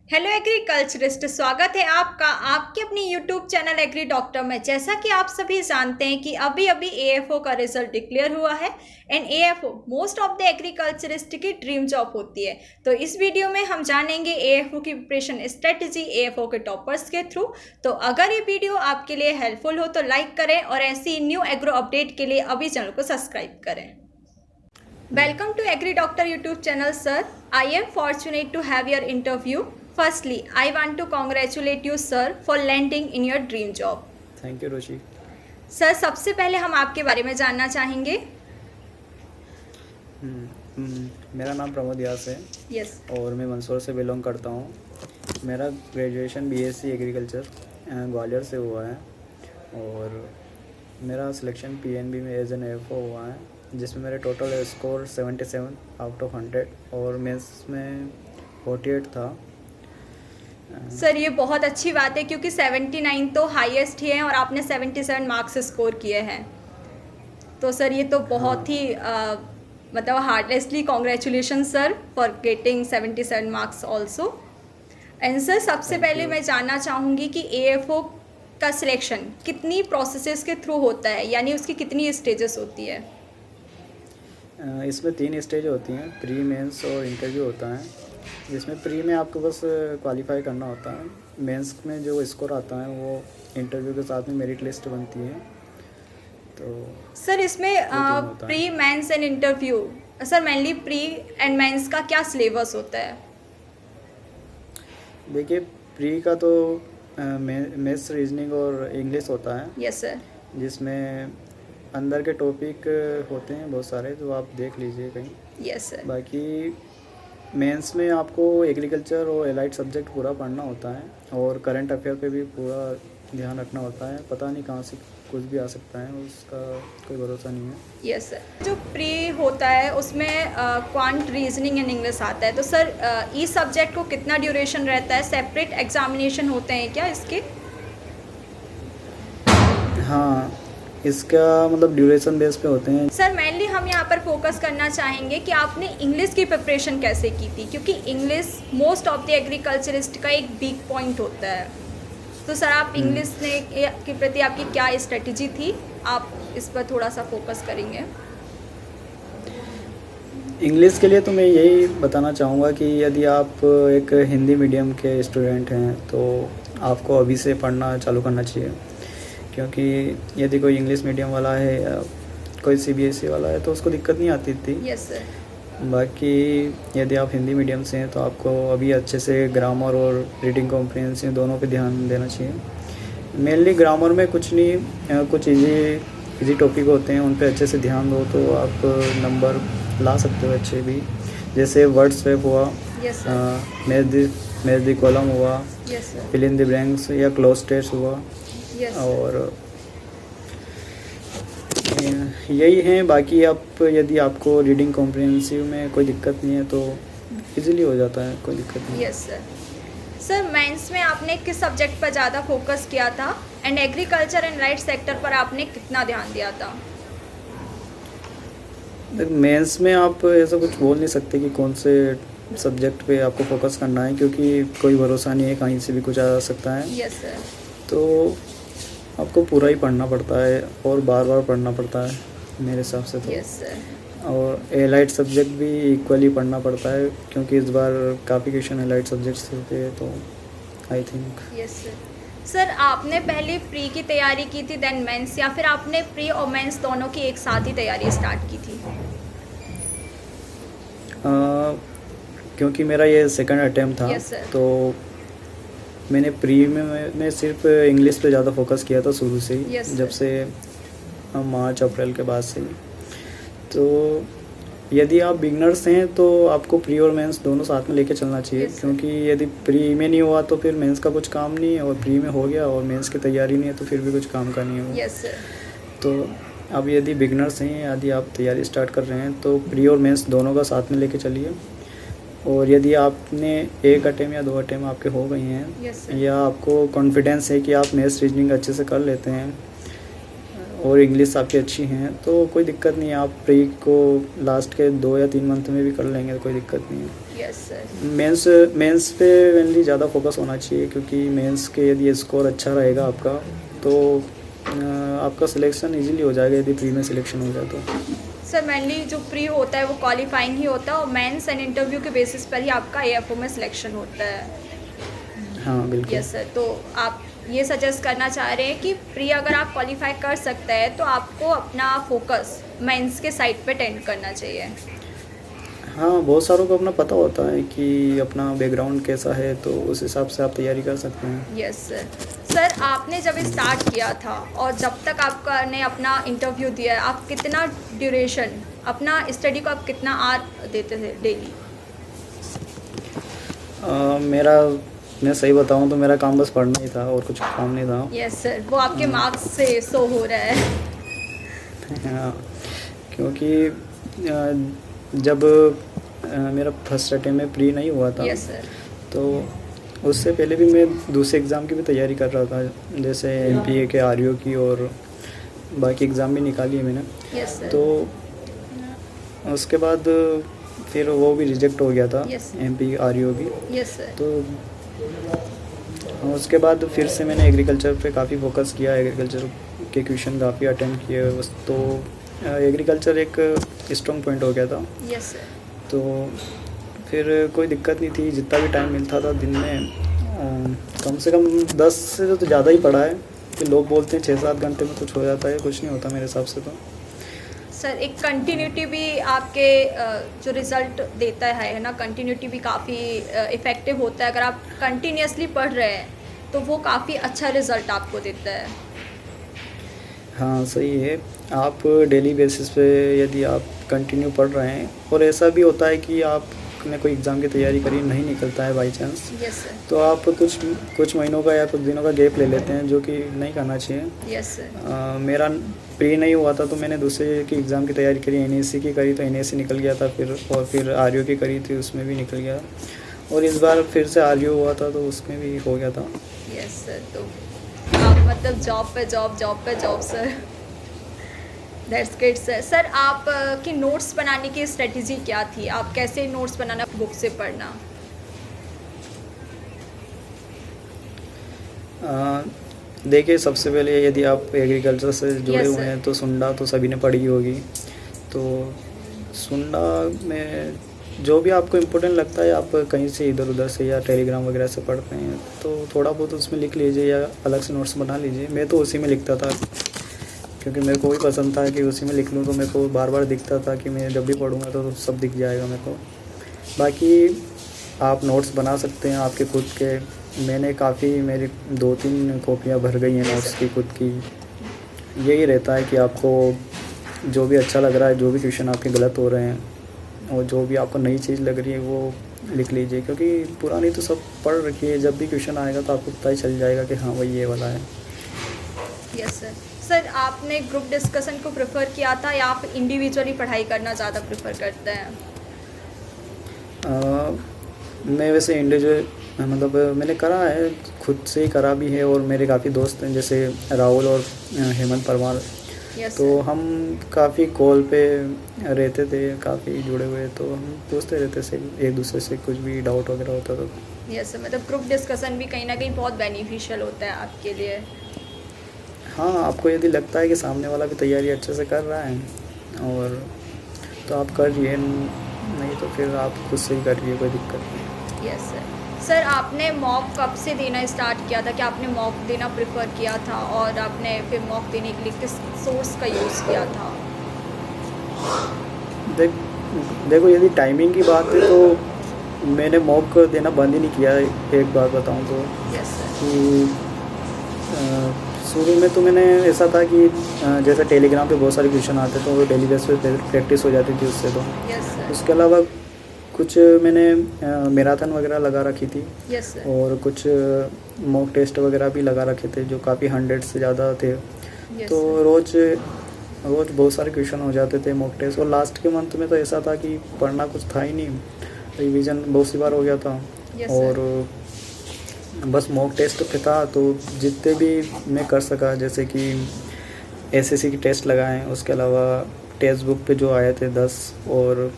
Hello agriculturist, स्वागत है आपका आपके अपनी यूट्यूब चैनल एग्री डॉक्टर में। जैसा कि आप सभी जानते हैं कि अभी अभी एएफओ का रिजल्ट डिक्लेयर हुआ है and AFO most of the agriculturist की ड्रीम जॉब होती है। तो इस वीडियो में हम जानेंगे एएफओ की प्रिपरेशन स्ट्रेटजी एएफओ के टॉपर्स के थ्रू। तो अगर ये वीडियो आपके लिए हेल्पफुल हो तो लाइक करें और ऐसी न्यू एग्रो अपडेट के लिए अभी चैनल को सब्सक्राइब करें। Welcome to Agri Doctor YouTube channel, sir. I am fortunate to have your interview. Firstly, I want to congratulate you, sir, for landing in your dream job. Thank you Ruchi. Sir, सबसे पहले हम आपके बारे में जानना चाहेंगे। मेरा नाम प्रमोद यास है। यस। और मैं मंदसौर से बिलोंग करता हूँ। मेरा ग्रेजुएशन बीएससी एग्रीकल्चर ग्वालियर से हुआ है और मेरा सिलेक्शन पीएनबी में एज एन एएफओ हुआ है, जिसमें मेरे टोटल स्कोर 77 आउट ऑफ 100 और मेंस में 48 था। सर, ये बहुत अच्छी बात है क्योंकि 79 तो हाईएस्ट ही है और आपने 77 मार्क्स स्कोर किए हैं। तो सर, ये तो बहुत ही मतलब heartlessly congratulation sir for getting 77 marks also. And sir, सबसे पहले मैं जानना चाहूँगी कि एएफओ का सिलेक्शन कितनी प्रोसेसेस के थ्रू होता है, यानी उसकी कितनी स्टेजेस होती है? इसमें 3 स्टेज होती हैं, प्री, मेंस और इंटरव्यू होता है। जिसमें प्री में आपको बस क्वालिफाई करना होता है, मेंस में जो स्कोर आता है वो इंटरव्यू के साथ में मेरिट लिस्ट बनती है। तो सर, इसमें pre, mains and interview, sir mainly pre and mains का क्या सिलेबस होता है? देखिए, प्री का तो मैथ्स, रीजनिंग और इंग्लिश होता है। Yes sir. जिसमें अंदर के टॉपिक होते हैं बहुत सारे, तो आप देख लीजिए कहीं। Yes sir. बाकी मेंस में आपको एग्रीकल्चर और एलाइड सब्जेक्ट पूरा पढ़ना होता है और करंट अफेयर पे भी पूरा ध्यान रखना होता है। पता नहीं कहाँ से कुछ भी आ सकता है, उसका कोई भरोसा नहीं है। Yes sir. जो प्री होता है उसमें क्वांट, रीजनिंग एंड इंग्लिश आता है। तो सर, इस सब्जेक्ट को कितना ड्यूरेशन रहता है? सेपरेट एग्जामिनेशन होते हैं क्या इसके? हाँ, इसका मतलब ड्यूरेशन बेस पे होते हैं। सर, मेनली हम यहाँ पर फोकस करना चाहेंगे कि आपने इंग्लिश की प्रिपरेशन कैसे की थी, क्योंकि English most of the agriculturist का एक वीक पॉइंट होता है। तो सर, आप इंग्लिश के प्रति आपकी क्या स्ट्रेटजी थी? आप इस पर थोड़ा सा फोकस करेंगे। इंग्लिश के लिए तो मैं यही बताना चाहूँगा कि यदि आप एक हिंदी मीडियम के स्टूडेंट हैं तो आपको अभी से पढ़ना चालू करना चाहिए, क्योंकि यदि कोई इंग्लिश मीडियम वाला है या कोई सीबीएसई वाला है तो उसको दिक्कत नहीं आती थी। Yes sir. बाकी यदि आप हिंदी मीडियम से हैं तो आपको अभी अच्छे से ग्रामर और रीडिंग कॉम्प्रिहेंशन दोनों पे ध्यान देना चाहिए। मेनली ग्रामर में कुछ नहीं, कुछ इजी टॉपिक होते हैं, उन पे अच्छे से ध्यान दो तो आप नंबर ला सकते हो अच्छे भी। जैसे वर्ड स्वैप हुआ, yes sir. Match the column हुआ, yes sir. Fill in the blanks या क्लोज टेस्ट हुआ। यस। और यही है। बाकी आप यदि आपको रीडिंग कॉम्प्रिहेंसिव में कोई दिक्कत नहीं है तो इजीली हो जाता है, कोई दिक्कत नहीं। Yes sir. सर, मेंस में आपने किस सब्जेक्ट पर ज़्यादा फोकस किया था and agriculture and right sector पर आपने कितना ध्यान दिया था? मेंस में आप ऐसा कुछ बोल नहीं सकते कि कौन से सब्जेक्ट पे आपको फोकस करना है, क्योंकि कोई भरोसा नहीं है, कहीं से भी कुछ आ सकता है। Yes sir. तो आपको पूरा ही पढ़ना पड़ता है और बार बार पढ़ना पड़ता है मेरे हिसाब से तो। Yes sir. और एलाइड सब्जेक्ट भी इक्वली पढ़ना पड़ता है, क्योंकि इस बार काफ़ी क्वेश्चन एलाइड सब्जेक्ट्स थे, तो I think. Yes sir. Sir, आपने पहले प्री की तैयारी की थी देन मेंस, या फिर आपने प्री और मेंस दोनों की एक साथ ही तैयारी स्टार्ट की थी? क्योंकि मेरा ये सेकंड अटेम्प्ट था। Yes, sir. तो मैंने प्री में मैं सिर्फ इंग्लिश पे ज़्यादा फोकस किया था शुरू से ही। Yes, जब से मार्च अप्रैल के बाद से ही। तो यदि आप बिगनर्स हैं तो आपको प्री और मेंस दोनों साथ में लेके चलना चाहिए। Yes, sir. क्योंकि यदि प्री में नहीं हुआ तो फिर मेंस का कुछ काम नहीं है, और प्री में हो गया और मेंस की तैयारी नहीं है तो फिर भी कुछ काम का नहीं होगा। Yes sir. तो अब यदि बिगनर्स हैं, यदि आप तैयारी स्टार्ट कर रहे हैं तो प्री और मेंस दोनों का साथ में लेके चलिए। और यदि आपने एक अटेम्प्ट या 2 अटेम्प्ट आपके हो गई हैं, यस सर। या आपको कॉन्फिडेंस है कि आप मैथ्स रीजनिंग अच्छे से कर लेते हैं और इंग्लिश आपकी अच्छी हैं तो कोई दिक्कत नहीं है, आप प्री को लास्ट के 2 या 3 मंथ में भी कर लेंगे तो कोई दिक्कत नहीं है। Yes sir. मेंस पे मेनली ज़्यादा फोकस होना चाहिए, क्योंकि मेंस के यदि स्कोर अच्छा रहेगा आपका तो आपका सिलेक्शन इजीली हो जाएगा यदि प्री में सिलेक्शन हो जाए तो। सर मेनली जो प्री होता है वो क्वालिफाइंग ही होता है और मेंस एंड इंटरव्यू के बेसिस पर ही आपका एएफओ में सिलेक्शन होता है। हाँ बिल्कुल। Yes sir. तो आप ये सजेस्ट करना चाह रहे हैं कि प्री अगर आप क्वालिफाई कर सकते हैं तो आपको अपना फोकस मेंस के साइड पे टेंड करना चाहिए। हाँ, बहुत सारों को अपना पता होता है कि अपना बैकग्राउंड कैसा है तो उस हिसाब से आप तैयारी कर सकते हैं। Yes sir. सर आपने जब स्टार्ट किया था और जब तक आपने अपना इंटरव्यू दिया है, आप कितना ड्यूरेशन अपना स्टडी को आप कितना आवर देते थे डेली? मैं सही बताऊं तो मेरा काम बस पढ़ना ही था और कुछ काम नहीं था। यस सर, वो आपके मार्क्स से शो हो रहा है। हाँ, क्योंकि जब मेरा फर्स्ट अटेम्प्ट में प्री नहीं हुआ था, यस सर। तो उससे पहले भी मैं दूसरे एग्ज़ाम की भी तैयारी कर रहा था, जैसे एमपीए के आरयू की, और बाकी एग्ज़ाम भी निकाली है मैंने। Yes sir. तो उसके बाद फिर वो भी रिजेक्ट हो गया था, Yes. एमपी आरयू भी। Yes sir. तो उसके बाद फिर से मैंने एग्रीकल्चर पे काफ़ी फोकस किया, एग्रीकल्चर के क्वेश्चन काफ़ी अटेम्प्ट किए, बस तो एग्रीकल्चर एक स्ट्रॉन्ग पॉइंट हो गया था। Yes sir. तो फिर कोई दिक्कत नहीं थी, जितना भी टाइम मिलता था दिन में कम से कम 10 से तो ज़्यादा ही पढ़ा है, कि लोग बोलते हैं 6-7 घंटे में कुछ हो जाता है, कुछ नहीं होता मेरे हिसाब से तो। सर एक कंटिन्यूटी भी आपके जो रिज़ल्ट देता है ना, कंटिन्यूटी भी काफ़ी इफ़ेक्टिव होता है। अगर आप कंटिन्यूसली पढ़ रहे हैं तो वो काफ़ी अच्छा रिज़ल्ट आपको देता है। हाँ सही है, आप डेली बेसिस पे यदि आप कंटिन्यू पढ़ रहे हैं, और ऐसा भी होता है कि आपने कोई एग्ज़ाम की तैयारी करी नहीं निकलता है बाई चांस, यस सर। तो आप कुछ महीनों का या कुछ दिनों का गैप ले लेते हैं, जो कि नहीं करना चाहिए। Yes sir. मेरा प्री नहीं हुआ था तो मैंने दूसरे की एग्ज़ाम की तैयारी करी, एनएससी की करी तो एनएससी निकल गया था, फिर आरयू की करी थी उसमें भी निकल गया, और इस बार फिर से आरयू हुआ था तो उसमें भी हो गया था। Yes sir. तो आप मतलब जॉब पे job sir. That's great sir. Sir आप की नोट्स बनाने की स्ट्रेटजी क्या थी? आप कैसे नोट्स बनाना, बुक से पढ़ना? देखिए, सबसे पहले यदि आप एग्रीकल्चर से जुड़े Yes, हुए sir. हैं तो सुंडा तो सभी ने पढ़ी होगी। तो सुंडा में जो भी आपको इम्पोर्टेंट लगता है, आप कहीं से इधर उधर से या टेलीग्राम वगैरह से पढ़ते हैं तो थोड़ा बहुत उसमें लिख लीजिए या अलग से नोट्स बना लीजिए। मैं तो उसी में लिखता था, क्योंकि मेरे को भी पसंद था कि उसी में लिख लूँ, तो मेरे को बार बार दिखता था कि मैं जब भी पढ़ूँगा तो सब दिख जाएगा मेरे को। बाकी आप नोट्स बना सकते हैं आपके खुद के। मैंने काफ़ी मेरी 2-3 कॉपियाँ भर गई हैं नोट्स की खुद की। यही रहता है कि आपको जो भी अच्छा लग रहा है, जो भी क्वेश्चन आपके गलत हो रहे हैं, और जो भी आपको नई चीज़ लग रही है वो लिख लीजिए, क्योंकि पुरानी तो सब पढ़ रखी है। जब भी क्वेश्चन आएगा तो आपको पता ही चल जाएगा कि हाँ वही ये वाला है। Yes sir. सर आपने ग्रुप डिस्कशन को प्रेफर किया था या आप इंडिविजुअली पढ़ाई करना ज़्यादा प्रेफर करते हैं? मैं वैसे इंडिविजुअल मतलब मैंने करा है, खुद से ही करा भी है, और मेरे काफ़ी दोस्त हैं जैसे राहुल और हेमंत परमार। यस तो हम काफ़ी कॉल पे रहते थे, काफ़ी जुड़े हुए, तो हम पूछते रहते से एक दूसरे से कुछ भी डाउट वगैरह होता था। Yes sir. मतलब ग्रुप डिस्कशन भी कहीं ना कहीं बहुत बेनिफिशियल होता है आपके लिए। हाँ, आपको यदि लगता है कि सामने वाला भी तैयारी अच्छे से कर रहा है और तो आप करिए, नहीं तो फिर आप खुद से ही करिए, कोई दिक्कत नहीं। Yes sir. सर आपने मॉक कब से देना स्टार्ट किया था? कि आपने मॉक देना प्रेफर किया था और आपने फिर मॉक देने के लिए किस सोर्स का यूज़ किया था? देखो, यदि टाइमिंग की बात है तो मैंने मॉक देना बंद ही नहीं किया। एक बात बताऊं तो यस सर। कि शुरू में तो मैंने ऐसा था कि जैसे टेलीग्राम पे बहुत सारे क्वेश्चन आते तो वो डेली बेस पे प्रैक्टिस हो जाती थी उससे। तो यस सर। उसके अलावा कुछ मैंने मैराथन वगैरह लगा रखी थी, यस सर। और कुछ मॉक टेस्ट वगैरह भी लगा रखे थे जो काफ़ी 100 से ज़्यादा थे। यस तो सर। रोज़ बहुत सारे क्वेश्चन हो जाते थे मॉक टेस्ट, और लास्ट के मंथ में तो ऐसा था कि पढ़ना कुछ था ही नहीं, रिवीजन बहुत सी बार हो गया था। यस और बस मॉक टेस्ट पे था, तो जितने भी मैं कर सका, जैसे कि एसएससी की टेस्ट लगाए, उसके अलावा टेक्स्ट बुक पे जो आए थे 10, और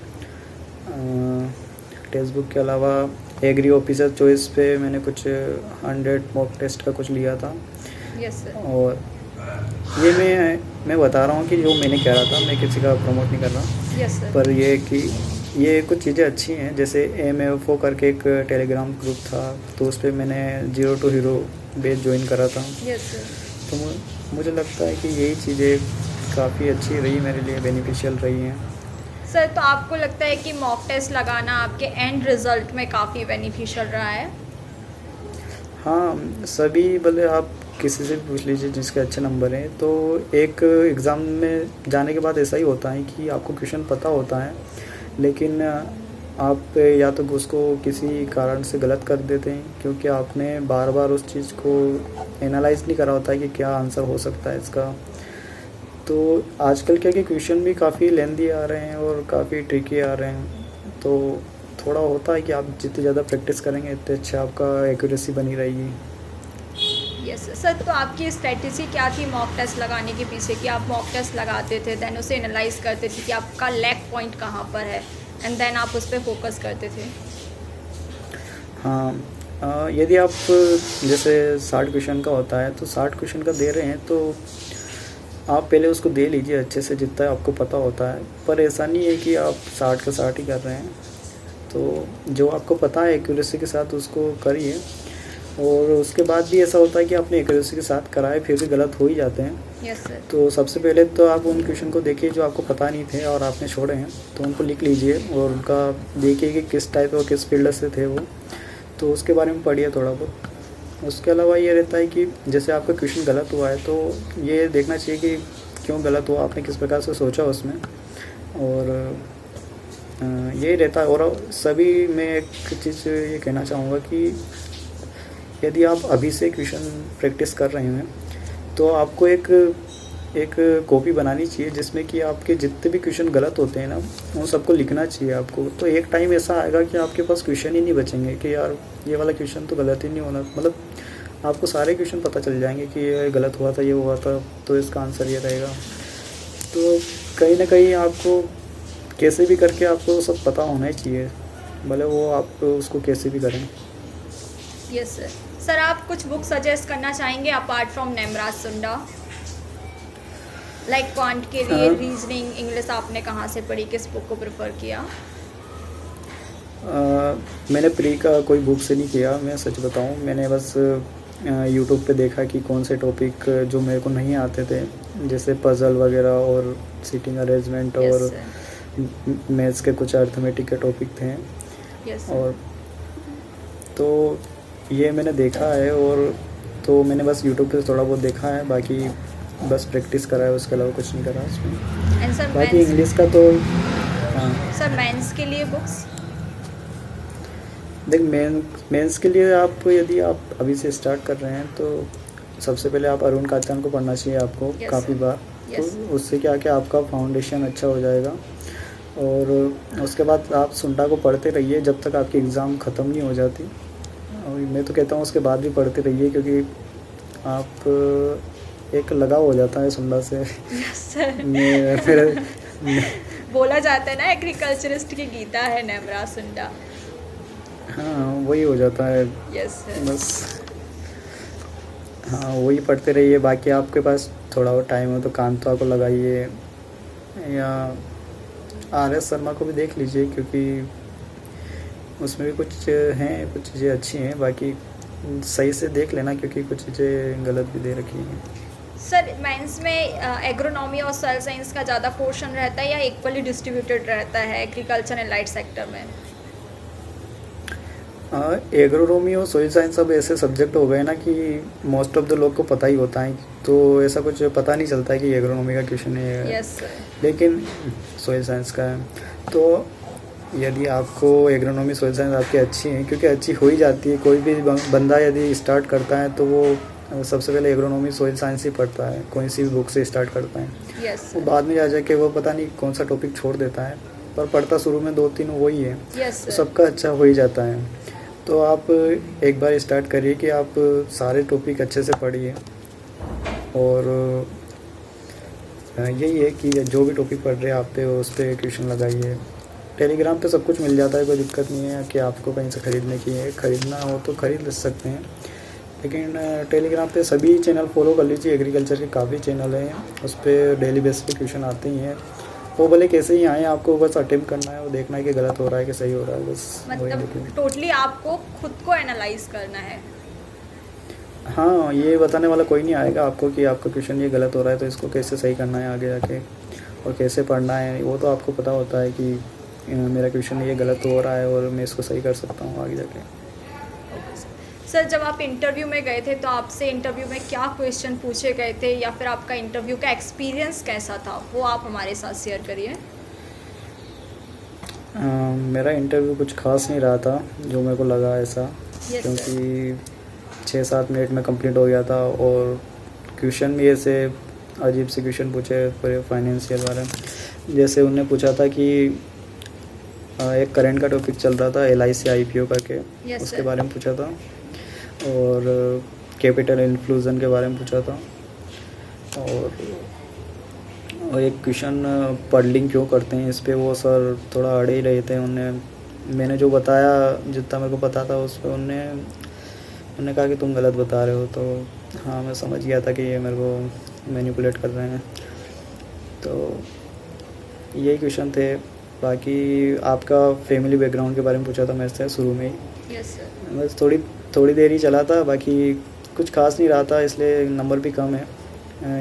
टेक्स्ट बुक के अलावा एग्री ऑफिसर चॉइस पे मैंने कुछ 100 मॉक टेस्ट का कुछ लिया था। Yes sir. और ये मैं बता रहा हूँ कि जो मैंने कह रहा था, मैं किसी का प्रमोट नहीं कर रहा, यस सर। पर ये कि ये कुछ चीज़ें अच्छी हैं। जैसे MFO करके एक टेलीग्राम ग्रुप था, तो उस पर मैंने 0 to Hero बैच ज्वाइन करा था। Yes sir. तो मुझे लगता है कि यही चीज़ें काफ़ी अच्छी रही, मेरे लिए बेनिफिशियल रही हैं। सर तो आपको लगता है कि मॉक टेस्ट लगाना आपके एंड रिजल्ट में काफ़ी बेनिफिशियल रहा है? हाँ, सभी भले आप किसी से भी पूछ लीजिए जिसके अच्छे नंबर हैं, तो एक एग्ज़ाम में जाने के बाद ऐसा ही होता है कि आपको क्वेश्चन पता होता है, लेकिन आप या तो उसको किसी कारण से गलत कर देते हैं, क्योंकि आपने बार बार उस चीज़ को एनालाइज़ नहीं करा होता है कि क्या आंसर हो सकता है इसका। तो आजकल क्या कि क्वेश्चन भी काफ़ी लेंदी आ रहे हैं और काफ़ी ट्रिकी आ रहे हैं, तो थोड़ा होता है कि आप जितनी ज़्यादा प्रैक्टिस करेंगे उतने अच्छा आपका एक्यूरेसी बनी रहेगी। Yes sir. तो आपकी स्ट्रेटजी क्या थी मॉक टेस्ट लगाने के पीछे, कि आप मॉक टेस्ट लगाते थे, देन उसे एनालाइज करते थे कि आपका लैक पॉइंट कहाँ पर है, एंड देन आप उस पर फोकस करते थे? हाँ, यदि आप जैसे 60 क्वेश्चन का होता है, तो 60 क्वेश्चन का दे रहे हैं तो आप पहले उसको दे लीजिए अच्छे से जितना आपको पता होता है। पर ऐसा नहीं है कि आप 60 का 60 ही कर रहे हैं, तो जो आपको पता है एक्यूरेसी के साथ उसको करिए। और उसके बाद भी ऐसा होता है कि आपने एक्यूरेसी के साथ कराए फिर भी गलत हो ही जाते हैं। Yes sir. तो सबसे पहले तो आप उन क्वेश्चन को देखिए जो आपको पता नहीं थे और आपने छोड़े हैं, तो उनको लिख लीजिए और उनका देखिए कि किस टाइप और किस फील्ड से थे वो, तो उसके बारे में पढ़िए थोड़ा बहुत। उसके अलावा ये रहता है कि जैसे आपका क्वेश्चन गलत हुआ है, तो ये देखना चाहिए कि क्यों गलत हुआ, आपने किस प्रकार से सोचा उसमें, और यही रहता है। और सभी में एक चीज़ ये कहना चाहूँगा कि यदि आप अभी से क्वेश्चन प्रैक्टिस कर रहे हैं, तो आपको एक कॉपी बनानी चाहिए जिसमें कि आपके जितने भी क्वेश्चन गलत होते हैं ना, उन सबको लिखना चाहिए आपको। तो एक टाइम ऐसा आएगा कि आपके पास क्वेश्चन ही नहीं बचेंगे कि यार ये वाला क्वेश्चन तो गलत ही नहीं होना, मतलब आपको सारे क्वेश्चन पता चल जाएंगे कि ये गलत हुआ था, ये हुआ था, तो इसका आंसर ये रहेगा। तो कहीं ना कहीं आपको कैसे भी करके आपको सब पता होना ही चाहिए, भले वो आप उसको कैसे भी करें। Yes sir. सर आप कुछ बुक सजेस्ट करना चाहेंगे अपार्ट फ्रॉम नेमराज सुंडा? लाइक क्वांट के लिए रीजनिंग, इंग्लिश आपने कहाँ से पढ़ी, किस बुक को प्रेफर किया? मैंने प्री का कोई बुक से नहीं किया, मैं सच बताऊं, मैंने बस यूट्यूब पे देखा कि कौन से टॉपिक जो मेरे को नहीं आते थे, जैसे पज़ल वगैरह और सीटिंग अरेंजमेंट और मैथ्स के कुछ अर्थमेटिक के टॉपिक थे। और तो ये मैंने देखा है, और तो मैंने बस यूट्यूब पे थोड़ा बहुत देखा है, बाकी बस प्रैक्टिस करा है, उसके अलावा कुछ नहीं करा उसमें। बाकी इंग्लिश का तो हाँ सर मेंस के लिए बुक्स? देख, मेंस के लिए आप यदि आप अभी से स्टार्ट कर रहे हैं, तो सबसे पहले आप अरुण काचान को पढ़ना चाहिए आपको काफ़ी बार। तो उससे क्या कि आपका फाउंडेशन अच्छा हो जाएगा, और उसके बाद आप सुंडा को पढ़ते रहिए जब तक आपकी एग्ज़ाम ख़त्म नहीं हो जाती। और मैं तो कहता हूँ उसके बाद भी पढ़ते रहिए, क्योंकि आप एक लगाव हो जाता है सुंडा से। फिर बोला जाता है ना एग्रीकल्चरिस्ट की गीता है नेमराज सुंडा। हाँ, वही हो जाता है। यस बस हाँ, वही पढ़ते रहिए। बाकी आपके पास थोड़ा और टाइम हो तो कांता को लगाइए, या RS शर्मा को भी देख लीजिए, क्योंकि उसमें भी कुछ हैं, कुछ चीज़ें अच्छी हैं। बाकी सही से देख लेना, क्योंकि कुछ चीज़ें गलत भी दे रखी हैं। सर मेंस में एग्रोनॉमी और सोइल साइंस का ज़्यादा पोर्शन रहता है या इक्वली डिस्ट्रीब्यूटेड रहता है एग्रीकल्चर एंड लाइट सेक्टर में? एग्रोनॉमी और सोइल साइंस अब ऐसे सब्जेक्ट हो गए ना कि मोस्ट ऑफ द लोग को पता ही होता है, तो ऐसा कुछ पता नहीं चलता है कि एग्रोनॉमी का क्वेश्चन है। Yes sir. लेकिन सोइल साइंस का है, तो यदि आपको एग्रोनॉमी सोइल साइंस आपकी अच्छी है, क्योंकि अच्छी हो ही जाती है, कोई भी बंदा यदि स्टार्ट करता है तो वो सबसे पहले एग्रोनॉमी सोइल साइंस ही पढ़ता है, कोई सी भी बुक से स्टार्ट करता है। यस। वो बाद में जा जाके वो पता नहीं कौन सा टॉपिक छोड़ देता है, पर पढ़ता शुरू में 2-3 वही है। यस। तो सबका अच्छा हो ही जाता है। तो आप एक बार स्टार्ट करिए कि आप सारे टॉपिक अच्छे से पढ़िए, और यही है कि जो भी टॉपिक पढ़ रहे हैं आप पे उस पर क्वेश्चन लगाइए। टेलीग्राम पे सब कुछ मिल जाता है, कोई दिक्कत नहीं है कि आपको कहीं से ख़रीदने की है, ख़रीदना हो तो ख़रीद सकते हैं। लेकिन टेलीग्राम पे सभी चैनल फॉलो कर लीजिए, एग्रीकल्चर के काफ़ी चैनल हैं, उस पर डेली बेसिस पे क्वेश्चन आते ही हैं। वो भले कैसे ही आए, आपको बस अटेम्प्ट करना है, वो देखना है कि गलत हो रहा है कि सही हो रहा है, बस वही मतलब देखिए। टोटली आपको खुद को एनालाइज करना है। हाँ, ये बताने वाला कोई नहीं आएगा आपको कि आपका क्वेश्चन ये गलत हो रहा है तो इसको कैसे सही करना है आगे जाके, और कैसे पढ़ना है, वो तो आपको पता होता है कि मेरा क्वेश्चन ये गलत हो रहा है और मैं इसको सही कर सकता हूँ आगे जाके। सर, जब आप इंटरव्यू में गए थे तो आपसे इंटरव्यू में क्या क्वेश्चन पूछे गए थे, या फिर आपका इंटरव्यू का एक्सपीरियंस कैसा था, वो आप हमारे साथ शेयर करिए। मेरा इंटरव्यू कुछ खास नहीं रहा था जो मेरे को लगा ऐसा, Yes, क्योंकि 6-7 मिनट में कंप्लीट हो गया था, और क्वेश्चन भी ऐसे अजीब से क्वेश्चन पूछे पूरे फाइनेंशियल बारे में। जैसे उन्होंने पूछा था कि एक करंट का टॉपिक चल रहा था LIC IPO करके, Yes, उसके sir. बारे में पूछा था, और कैपिटल इन्फ्लूजन के बारे में पूछा था, और एक क्वेश्चन पडलिंग क्यों करते हैं, इस पे वो सर थोड़ा अड़े ही रहे थे। मैंने जो बताया जितना मेरे को पता था उस पर उन्होंने कहा कि तुम गलत बता रहे हो, तो हाँ मैं समझ गया था कि ये मेरे को मैनिपुलेट कर रहे हैं। तो यही क्वेश्चन थे। बाकी आपका फैमिली बैकग्राउंड के बारे में पूछा था मेरे से शुरू में ही। Yes sir. बस थोड़ी देर ही चला था, बाकी कुछ खास नहीं रहा था, इसलिए नंबर भी कम है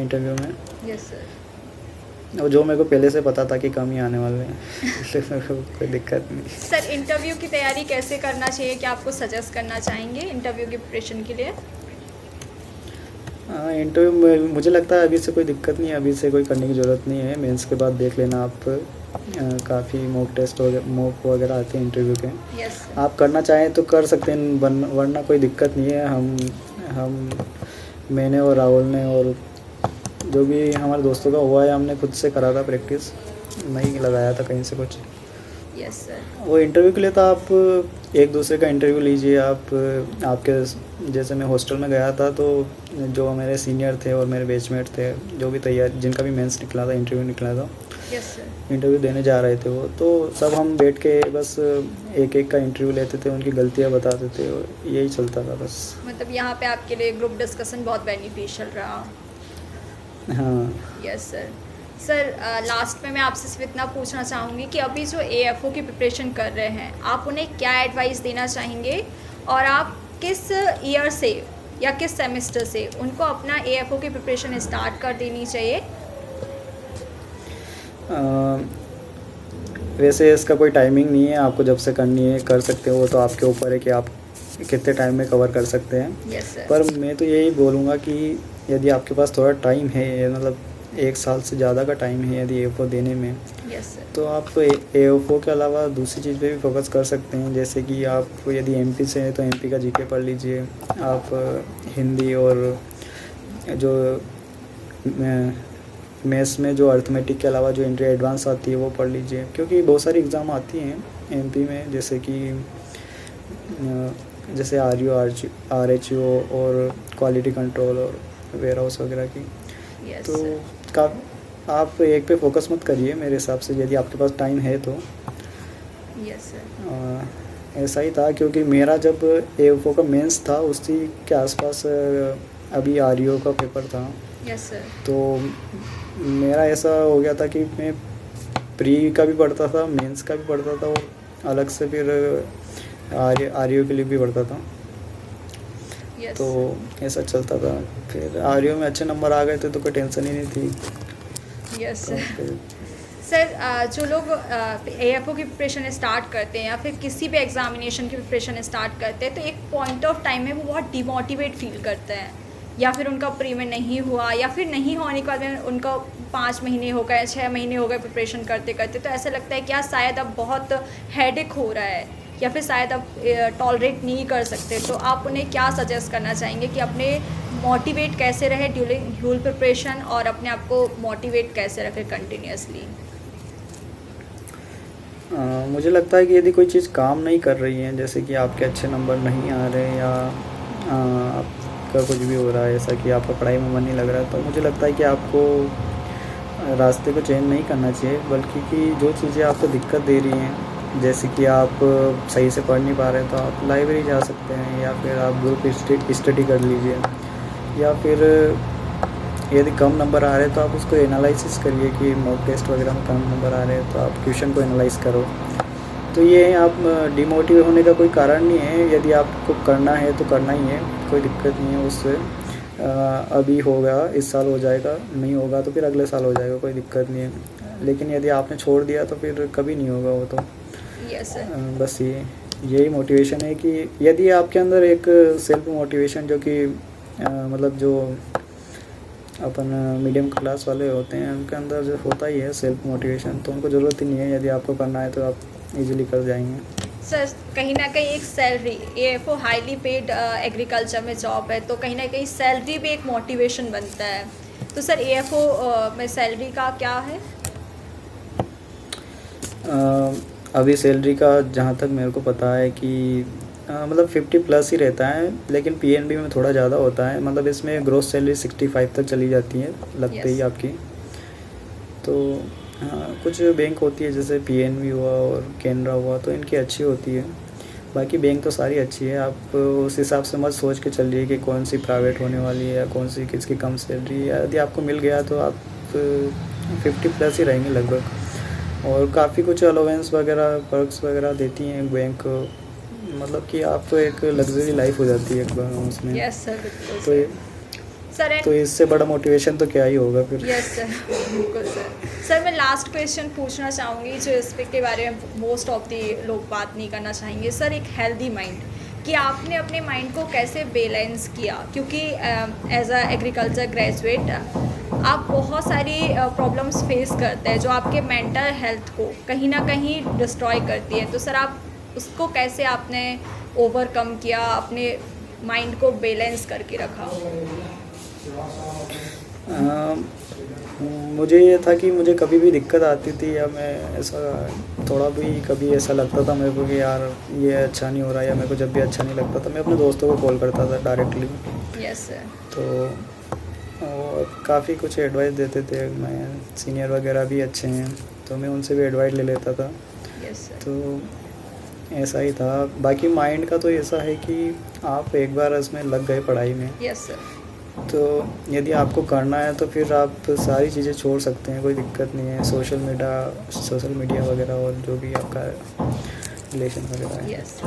इंटरव्यू में। Yes sir. और जो मेरे को पहले से पता था कि कम ही आने वाले हैं इसलिए मेरे को कोई दिक्कत नहीं। सर, इंटरव्यू की तैयारी कैसे करना चाहिए, क्या आपको सजेस्ट करना चाहेंगे इंटरव्यू की प्रिपरेशन के लिए? इंटरव्यू में मुझे लगता है अभी से कोई दिक्कत नहीं है, अभी से कोई करने की ज़रूरत नहीं है। मेंस के बाद देख लेना आप, काफ़ी मॉक टेस्ट मॉक वगैरह आते हैं इंटरव्यू के। यस आप करना चाहें तो कर सकते हैं, वरना कोई दिक्कत नहीं है। मैंने और राहुल ने और जो भी हमारे दोस्तों का हुआ है, हमने खुद से करा था प्रैक्टिस, नहीं लगाया था कहीं से कुछ। Yes sir. वो इंटरव्यू के लिए तो आप एक दूसरे का इंटरव्यू लीजिए। आपके जैसे मैं हॉस्टल में गया था, तो जो मेरे सीनियर थे और मेरे बैचमेट थे, जो भी तैयार जिनका भी मेंस निकला था, इंटरव्यू निकला था, यस सर। इंटरव्यू देने जा रहे थे वो, तो सब हम बैठ के बस एक का इंटरव्यू लेते थे, उनकी गलतियाँ बताते थे, और यही चलता था बस। मतलब यहाँ पे आपके लिए ग्रुप डिस्कशन बहुत बेनिफिशियल रहा। हाँ। Yes sir. सर, लास्ट में मैं आपसे सिर्फ इतना पूछना चाहूँगी कि अभी जो AFO की प्रिपरेशन कर रहे हैं, आप उन्हें क्या एडवाइस देना चाहेंगे, और आप किस ईयर से या किस सेमेस्टर से उनको अपना AFO की प्रिपरेशन स्टार्ट कर देनी चाहिए? वैसे इसका कोई टाइमिंग नहीं है, आपको जब से करनी है कर सकते हो, तो आपके ऊपर है कि आप कितने टाइम में कवर कर सकते हैं। Yes sir. पर मैं तो यही बोलूँगा कि यदि आपके पास थोड़ा टाइम है, मतलब 1 साल से ज़्यादा का टाइम है यदि AFO देने में, यस सर। तो आप AFO के अलावा दूसरी चीज़ पे भी फोकस कर सकते हैं। जैसे कि आप यदि MP से हैं तो MP का GK पढ़ लीजिए, आप हिंदी और जो मैथ्स में जो अर्थमेटिक के अलावा जो एंट्री एडवांस आती है वो पढ़ लीजिए, क्योंकि बहुत सारी एग्ज़ाम आती हैं MP में, जैसे कि जैसे RHO और क्वालिटी कंट्रोल और वेयर हाउस वगैरह की। यस तो सर। आप एक पे फोकस मत करिए मेरे हिसाब से, यदि आपके पास टाइम है तो। Yes sir. ऐसा ही था, क्योंकि मेरा जब AFO का मेंस था उसी के आसपास अभी REO का पेपर था, यस सर। तो मेरा ऐसा हो गया था कि मैं प्री का भी पढ़ता था, मेंस का भी पढ़ता था, और अलग से फिर REO के लिए भी पढ़ता था। यस तो ऐसा चलता था। फिर REO में अच्छे नंबर आ गए थे तो कोई टेंशन ही नहीं थी। यस तो सर। फिर सर, जो लोग AFO की प्रिपरेशन स्टार्ट करते हैं या फिर किसी भी एग्जामिनेशन की प्रिपरेशन स्टार्ट करते हैं, तो एक पॉइंट ऑफ टाइम में वो बहुत डिमोटिवेट फील करते हैं, या फिर उनका प्री में नहीं हुआ, या फिर नहीं होने के बाद में उनका 5 महीने हो गए, 6 महीने हो गए प्रिपरेशन करते करते, तो ऐसा लगता है कि यार शायद अब बहुत हेडेक हो रहा है, या फिर शायद अब टॉलरेट नहीं कर सकते। तो आप उन्हें क्या सजेस्ट करना चाहेंगे कि अपने मोटिवेट कैसे रहे ड्यूरिंग ह्यूल प्रिपरेशन, और अपने आप को मोटिवेट कैसे रखें कंटिन्यूसली? मुझे लगता है कि यदि कोई चीज़ काम नहीं कर रही है, जैसे कि आपके अच्छे नंबर नहीं आ रहे, या आपका कुछ भी हो रहा है ऐसा कि आपका पढ़ाई में मन नहीं लग रहा है, तो मुझे लगता है कि आपको रास्ते को चेंज नहीं करना चाहिए, बल्कि कि जो चीज़ें आपको दिक्कत दे रही हैं, जैसे कि आप सही से पढ़ नहीं पा रहे हैं, तो आप लाइब्रेरी जा सकते हैं, या फिर आप ग्रुप स्टडी कर लीजिए, या फिर यदि कम नंबर आ रहे हैं तो आप उसको एनालिसिस करिए कि मॉक टेस्ट वगैरह में कम नंबर आ रहे हैं तो आप क्वेश्चन को एनालाइज करो। तो ये आप डिमोटिवेट होने का कोई कारण नहीं है, यदि आपको करना है तो करना ही है, कोई दिक्कत नहीं है उससे। अभी होगा, इस साल हो जाएगा, नहीं होगा तो फिर अगले साल हो जाएगा, कोई दिक्कत नहीं है। लेकिन यदि आपने छोड़ दिया तो फिर कभी नहीं होगा वो तो। Yes sir. बस यही मोटिवेशन है कि यदि आपके अंदर एक सेल्फ मोटिवेशन, जो कि मतलब जो अपन मीडियम क्लास वाले होते हैं उनके अंदर जो होता ही है सेल्फ मोटिवेशन, तो उनको ज़रूरत ही नहीं है, यदि आपको करना है तो आप इजीली कर जाएंगे। सर कहीं ना कहीं एक salary, AFO highly paid agriculture में जॉब है, तो कहीं ना कहीं सैलरी भी एक मोटिवेशन बनता है। तो सर एएफओ में सैलरी का क्या है? अभी सैलरी का जहाँ तक मेरे को पता है कि मतलब 50 प्लस ही रहता है, लेकिन पीएनबी में थोड़ा ज़्यादा होता है, मतलब इसमें ग्रोस सैलरी 65 तक चली जाती है लगते ही आपकी। तो हाँ, कुछ बैंक होती है जैसे पीएनबी हुआ और कैनरा हुआ, तो इनकी अच्छी होती है। बाकी बैंक तो सारी अच्छी है, आप उस हिसाब से मत सोच के चलिए कि कौन सी प्राइवेट होने वाली है या कौन सी किसकी कम सैलरी है। यदि आपको मिल गया तो आप 50 प्लस ही रहेंगे लगभग। और काफ़ी कुछ अलाउंस वगैरह, पर्क्स वगैरह देती हैं बैंक, मतलब कि आपको एक लग्जरी लाइफ हो जाती है एक बार उसमें। यस सर, बिल्कुल तो सर। तो इससे बड़ा मोटिवेशन तो क्या ही होगा फिर। यस सर, बिल्कुल सर। सर मैं लास्ट क्वेश्चन पूछना चाहूँगी जो इस पे के बारे में मोस्ट ऑफ दी लोग बात नहीं करना चाहेंगे। सर एक हेल्दी माइंड, कि आपने अपने माइंड को कैसे बैलेंस किया, क्योंकि एज अ एग्रीकल्चर ग्रेजुएट आप बहुत सारी प्रॉब्लम्स फेस करते हैं जो आपके मेंटल हेल्थ को कहीं ना कहीं डिस्ट्रॉय करती है। तो सर आप उसको कैसे आपने ओवरकम किया, अपने माइंड को बैलेंस करके रखा? मुझे ये था कि मुझे कभी भी दिक्कत आती थी, या मैं ऐसा थोड़ा भी कभी ऐसा लगता था मेरे को कि यार ये अच्छा नहीं हो रहा, या मेरे को जब भी अच्छा नहीं लगता था मैं अपने दोस्तों को कॉल करता था डायरेक्टली। Yes sir. तो और काफ़ी कुछ एडवाइस देते थे, मैं सीनियर वगैरह भी अच्छे हैं तो मैं उनसे भी एडवाइस ले लेता था। Yes sir. तो ऐसा ही था। बाकी माइंड का तो ऐसा है कि आप एक बार इसमें लग गए पढ़ाई में, यस सर, तो यदि आपको करना है तो फिर आप सारी चीज़ें छोड़ सकते हैं, कोई दिक्कत नहीं है। सोशल मीडिया वगैरह और जो भी आपका रिलेशन वगैरह है। Yes.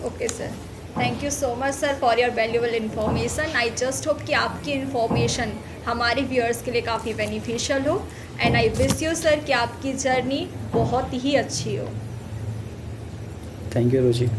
Okay sir, thank you so much sir for your valuable information. I just hope कि आपकी इन्फॉर्मेशन हमारे व्यूअर्स के लिए काफ़ी बेनिफिशियल हो, and I wish you sir कि आपकी जर्नी बहुत ही अच्छी हो। Thank you Ruchi.